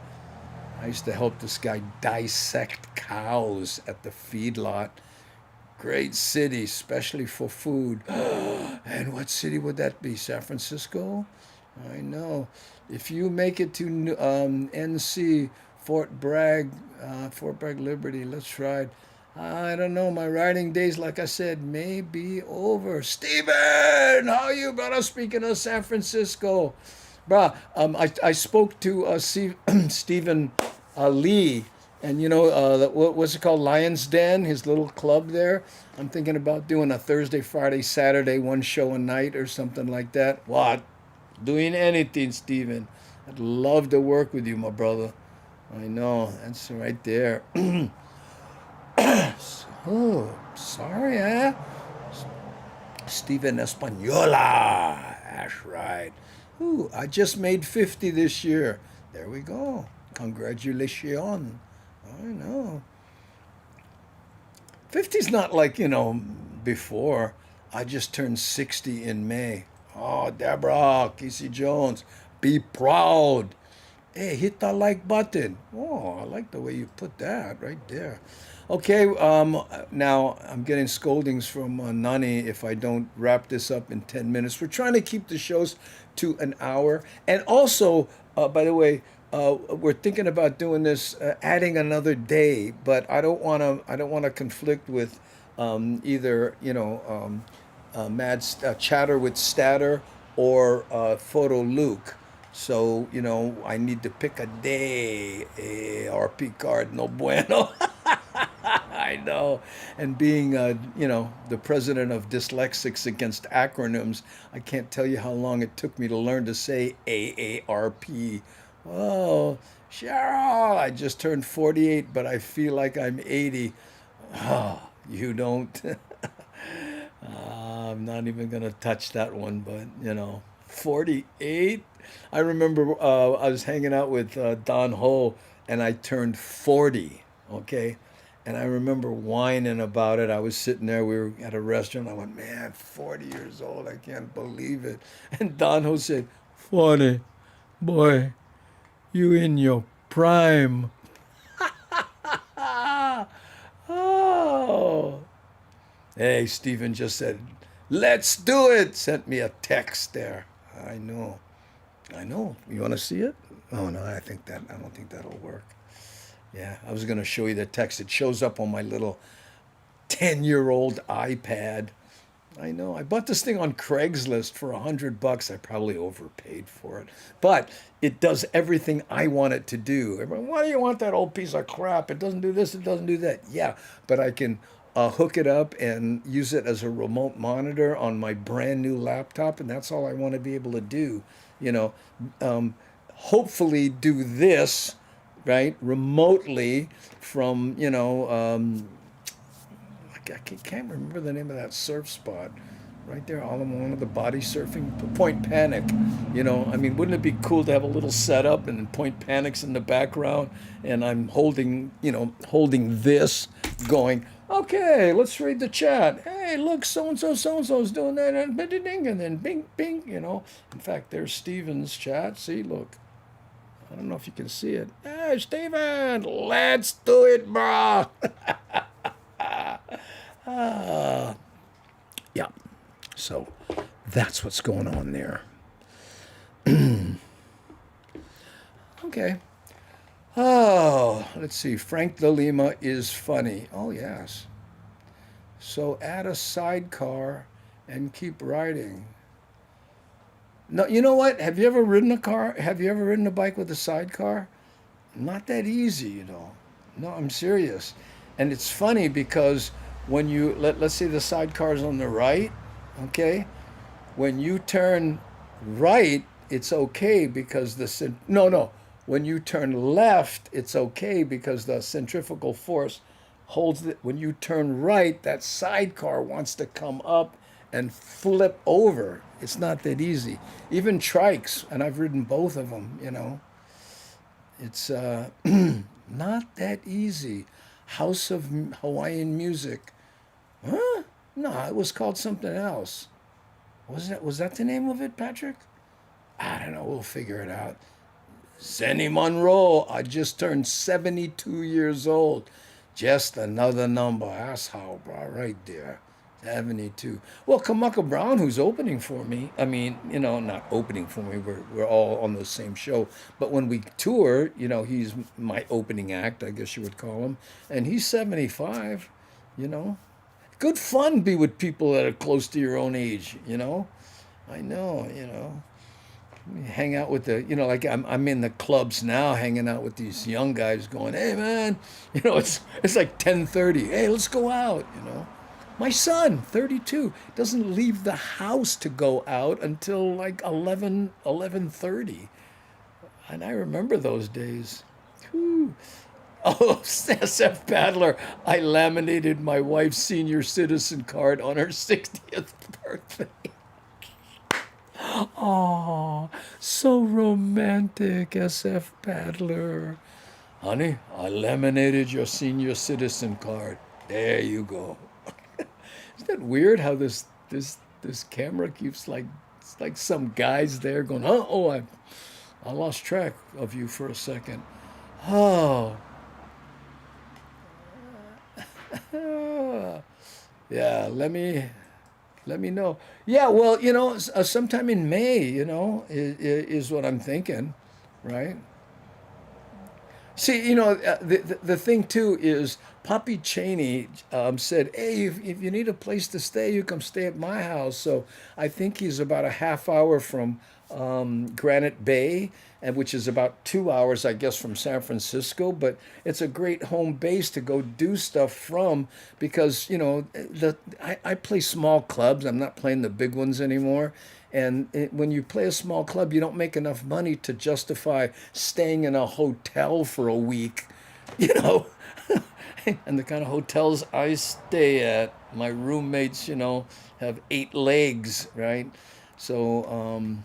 I used to help this guy dissect cows at the feedlot. Great city, especially for food. And what city would that be? San Francisco? I know. If you make it to NC, Fort Bragg Liberty, let's ride. I don't know. My riding days, like I said, may be over. Steven, how are you, brother? Speaking of San Francisco, bruh, I spoke to Stephen Lee, and you know, what's it called? Lion's Den, his little club there. I'm thinking about doing a Thursday, Friday, Saturday, one show a night or something like that. What? Doing anything, Stephen. I'd love to work with you, my brother. I know. That's right there. Oh, sorry, eh? Steven Espanola. That's right. Ooh, I just made 50 this year. There we go. Congratulations. I know. 50's not like, before. I just turned 60 in May. Oh, Deborah, Casey Jones, be proud. Hey, hit that like button. Oh, I like the way you put that right there. Okay, now I'm getting scoldings from Nani if I don't wrap this up in 10 minutes. We're trying to keep the shows to an hour. And also, by the way, we're thinking about doing this, adding another day, but I don't want to conflict with either, Chatter with Statter or Photo Luke. So, I need to pick a day. RP card, no bueno. I know. And being, the president of Dyslexics Against Acronyms, I can't tell you how long it took me to learn to say AARP. Oh, Cheryl, I just turned 48, but I feel like I'm 80. Oh, you don't. I'm not even going to touch that one, but 48. I remember I was hanging out with Don Ho and I turned 40, okay? And I remember whining about it. I was sitting there, we were at a restaurant. I went, man, 40 years old, I can't believe it. And Don Ho said, 40, boy, you in your prime. Oh. Hey, Stephen just said, let's do it. Sent me a text there. I know. I know. You want to see it? Oh, no, I don't think that'll work. Yeah, I was going to show you the text. It shows up on my little 10-year-old iPad. I know. I bought this thing on Craigslist for $100. I probably overpaid for it. But it does everything I want it to do. Everyone, why do you want that old piece of crap? It doesn't do this, it doesn't do that. Yeah, but I can hook it up and use it as a remote monitor on my brand new laptop, and that's all I want to be able to do. You know, hopefully do this, right, remotely from, I can't remember the name of that surf spot. Right there, all in one of the body surfing, Point Panic. I mean, wouldn't it be cool to have a little setup and then Point Panic's in the background, and I'm holding this, going, okay, let's read the chat. Hey, look, so and so's doing that, and ding, and then bing, bing. In fact, there's Steven's chat. See, look. I don't know if you can see it. Hey, Steven, let's do it, bro. Yeah. So that's what's going on there. Okay. Oh, let's see. Frank de Lima is funny. Oh, yes. So add a sidecar and keep riding. No, you know what? Have you ever ridden a car? Have you ever ridden a bike with a sidecar? Not that easy. No, I'm serious. And it's funny because when let's say the sidecar's on the right, okay? When you turn right, it's okay because no. When you turn left, it's okay because the centrifugal force holds it. When you turn right, that sidecar wants to come up and flip over. It's not that easy. Even trikes, and I've ridden both of them, it's not that easy. House of Hawaiian Music. Huh? No, it was called something else. Was that the name of it, Patrick? I don't know. We'll figure it out. Zenny Monroe. I just turned 72 years old. Just another number. That's how, bro, right there. 72. Well, Kamaka Brown, who's opening for me. I mean, not opening for me. We're all on the same show. But when we tour, he's my opening act, I guess you would call him. And he's 75. Good fun be with people that are close to your own age. I know. Hang out with like I'm in the clubs now, hanging out with these young guys, going, hey man, it's like 10:30. Hey, let's go out. My son, 32, doesn't leave the house to go out until like 11:30, and I remember those days. Whew. Oh, SF Battler, I laminated my wife's senior citizen card on her 60th birthday. Oh, so romantic, SF Paddler. Honey, I laminated your senior citizen card. There you go. Isn't that weird how this camera keeps like it's like some guys there going, I lost track of you for a second. Oh, yeah. Let me know. Yeah, well, sometime in May, is what I'm thinking, right? See, the thing too is Poppy Cheney said, "Hey, if you need a place to stay, you come stay at my house." So I think he's about a half hour from Granite Bay, and which is about 2 hours, I guess, from San Francisco. But it's a great home base to go do stuff from because I play small clubs. I'm not playing the big ones anymore. And when you play a small club, you don't make enough money to justify staying in a hotel for a week, you know. And the kind of hotels I stay at, my roommates, have 8 legs, right? So I'm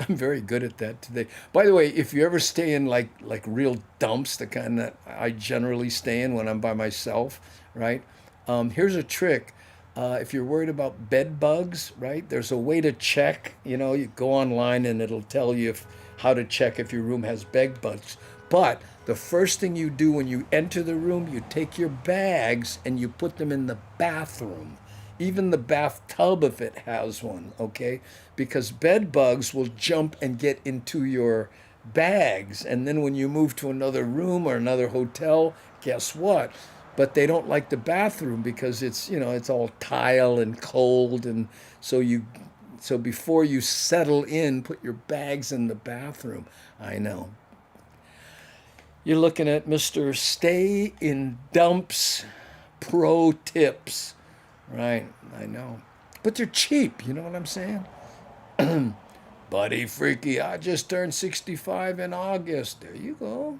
very good at that today. By the way, if you ever stay in like real dumps, the kind that I generally stay in when I'm by myself, right? Here's a trick. If you're worried about bed bugs, right? There's a way to check. You go online and it'll tell you how to check if your room has bed bugs. But the first thing you do when you enter the room, you take your bags and you put them in the bathroom, even the bathtub if it has one, okay? Because bed bugs will jump and get into your bags. And then when you move to another room or another hotel, guess what? But they don't like the bathroom because it's all tile and cold. And so before you settle in, put your bags in the bathroom. I know. You're looking at Mr. Stay in Dumps Pro Tips. Right, I know. But they're cheap, you know what I'm saying? Buddy Freaky, I just turned 65 in August. There you go.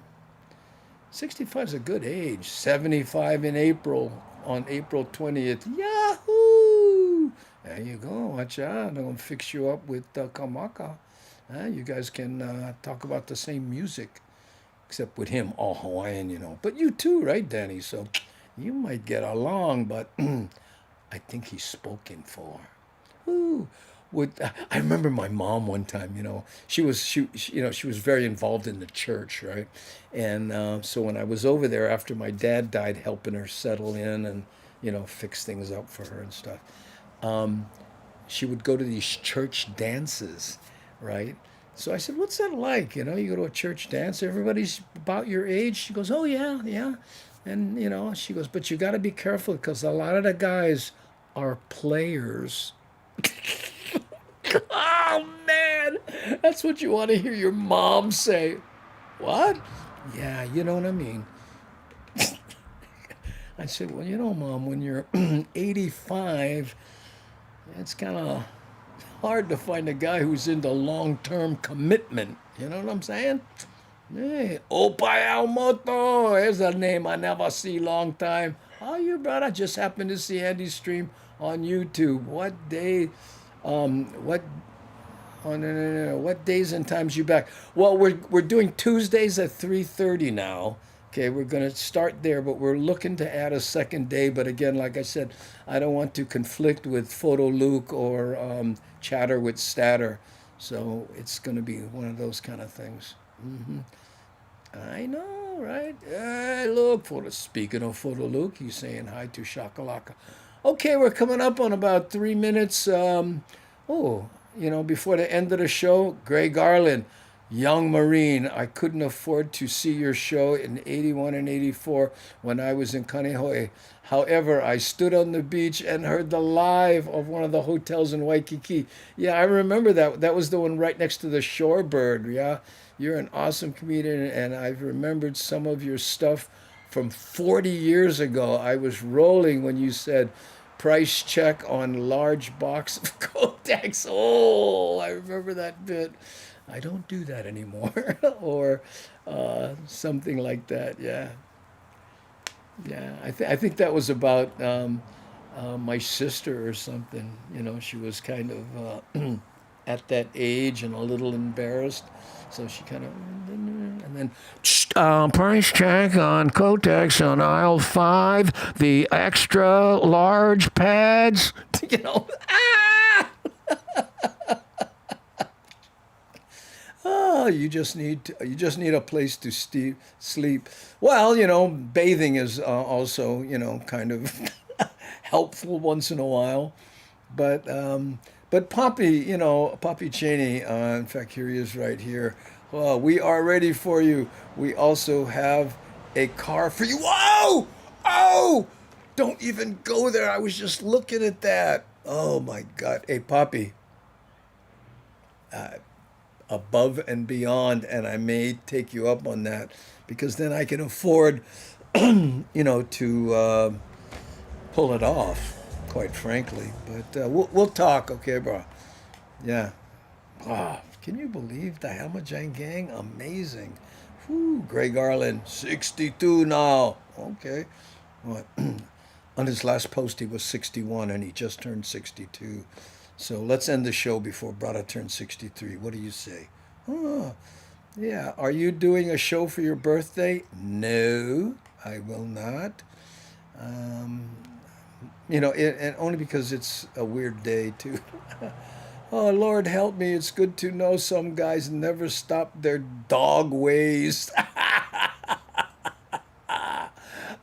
65 is a good age. 75 in April, on April 20th. Yahoo! There you go. Watch out. I'm going to fix you up with Kamaka. You guys can talk about the same music, except with him, all Hawaiian. But you too, right, Danny? So you might get along, but I think he's spoken for. Ooh. I remember my mom one time, she was very involved in the church, right? And so when I was over there after my dad died, helping her settle in and fix things up for her and stuff, she would go to these church dances, right? So I said, "What's that like? You go to a church dance, everybody's about your age." She goes, "Oh yeah, yeah," and she goes, "But you got to be careful because a lot of the guys are players." Oh man, that's what you want to hear your mom say. What? Yeah, you know what I mean. I said, "Well, Mom, when you're 85, it's kind of hard to find a guy who's into long-term commitment. You know what I'm saying?" Hey, Opay Almoto, here's a name I never see long time. How you, brother? Just happened to see Andy's stream on YouTube. What day? What? Oh no, no, no, no. What days and times you back? Well, we're doing Tuesdays at 3:30 now. Okay, we're gonna start there, but we're looking to add a second day. But again, like I said, I don't want to conflict with Photo Luke or Chatter with Statter, so it's gonna be one of those kind of things. I know, right? Look, speaking of Photo Luke, he's saying hi to Shakalaka. Okay, we're coming up on about 3 minutes. Before the end of the show, Gray Garland, Young Marine. I couldn't afford to see your show in 81 and 84 when I was in Kaneohe. However, I stood on the beach and heard the live of one of the hotels in Waikiki. Yeah, I remember that. That was the one right next to the Shorebird. Yeah, you're an awesome comedian, and I've remembered some of your stuff from 40 years ago. I was rolling when you said, "Price check on large box of Kodaks." Oh, I remember that bit. I don't do that anymore. Or something like that. Yeah. Yeah. I think that was about my sister or something. She was kind of at that age and a little embarrassed. So she kind of, and then, price check on Kotex on aisle 5, the extra large pads. You know, oh, you just need a place to sleep. Well, bathing is also kind of helpful once in a while. But Poppy, Poppy Cheney, in fact, here he is right here. Well, we are ready for you. We also have a car for you. Whoa! Oh! Don't even go there. I was just looking at that. Oh my God. Hey, Poppy, above and beyond, and I may take you up on that because then I can afford, to pull it off, quite frankly. But we'll talk, okay, bro? Yeah. Wow. Can you believe the Hamajang gang? Amazing. Whew, Gray Garland, 62 now. Okay. What? On his last post, he was 61 and he just turned 62. So let's end the show before Brada turns 63. What do you say? Oh, yeah. Are you doing a show for your birthday? No, I will not. Um, and only because it's a weird day, too. Oh, Lord, help me. It's good to know some guys never stop their dog ways.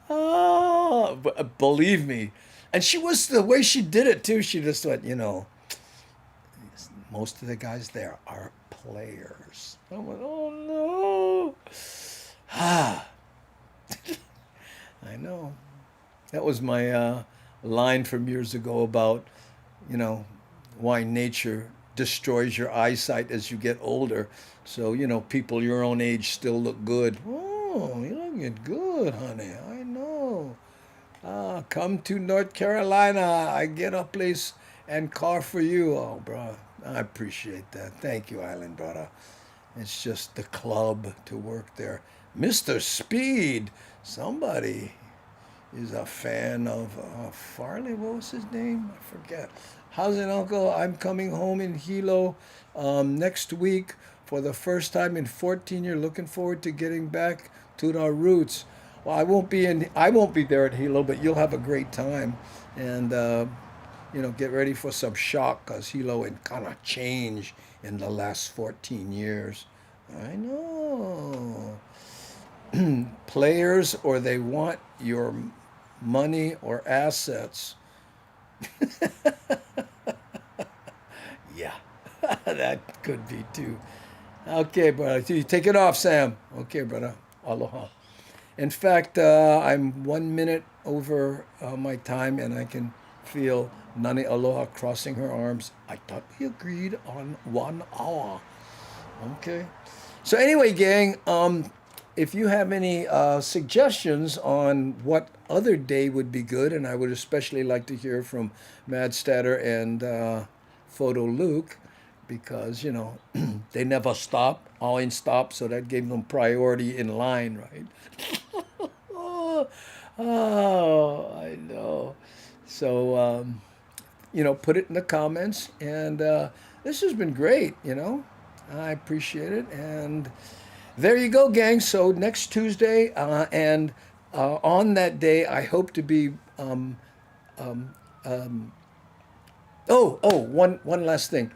Oh, believe me. And she was the way she did it, too. She just went, most of the guys there are players. I went, oh, no. Ah, I know. That was my line from years ago about, you know, why nature destroys your eyesight as you get older. So, people your own age still look good. Oh, you're looking good, honey. I know. Come to North Carolina. I get a place and car for you. Oh, bro. I appreciate that. Thank you, Island brother. It's just the club to work there. Mr. Speed. Somebody is a fan of Farley. What was his name? I forget. How's it, Uncle? I'm coming home in Hilo next week for the first time in 14 years. Looking forward to getting back to our roots. Well, I won't be there at Hilo, but you'll have a great time, and get ready for some shock because Hilo had kind of changed in the last 14 years. I know. Players, or they want your money or assets. Yeah, that could be too. Okay, brother. You take it off, Sam. Okay, brother. Aloha. In fact, I'm 1 minute over my time, and I can feel Nani Aloha crossing her arms. I thought we agreed on 1 hour. Okay. So anyway, gang, if you have any suggestions on what other day would be good, and I would especially like to hear from Mad Statter and Photo Luke, because they never stop, always stop, so that gave them priority in line, right? Oh, I know. So put it in the comments, and this has been great. I appreciate it, and there you go, gang. So next Tuesday, and on that day, I hope to be. One last thing.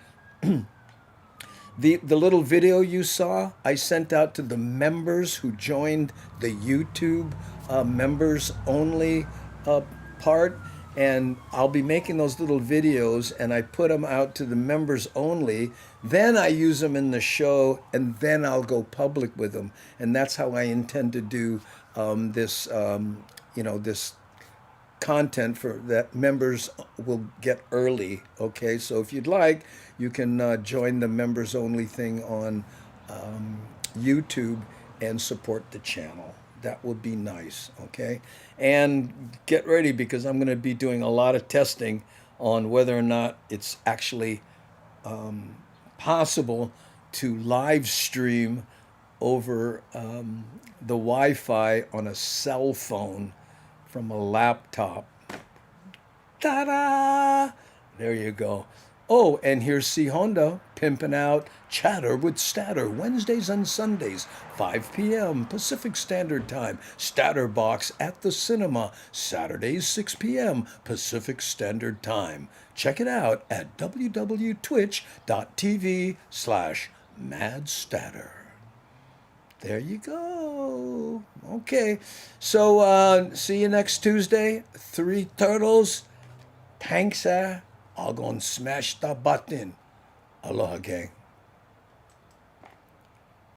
The little video you saw, I sent out to the members who joined the YouTube members only part, and I'll be making those little videos, and I put them out to the members only. Then I use them in the show, and then I'll go public with them, and that's how I intend to do this content for that members will get early. Okay, so if you'd like, you can join the members only thing on YouTube and support the channel. That would be nice. Okay, and get ready because I'm going to be doing a lot of testing on whether or not it's actually possible to live stream over the Wi-Fi on a cell phone from a laptop. Ta-da! There you go. Oh, and here's C Honda pimping out Chatter with Statter Wednesdays and Sundays, 5 p.m. Pacific Standard Time. Statter Box at the cinema, Saturdays, 6 p.m. Pacific Standard Time. Check it out at www.twitch.tv/madstatter. There you go. Okay. So see you next Tuesday. Three turtles. Thanks, I'll go and smash the button. Aloha, gang.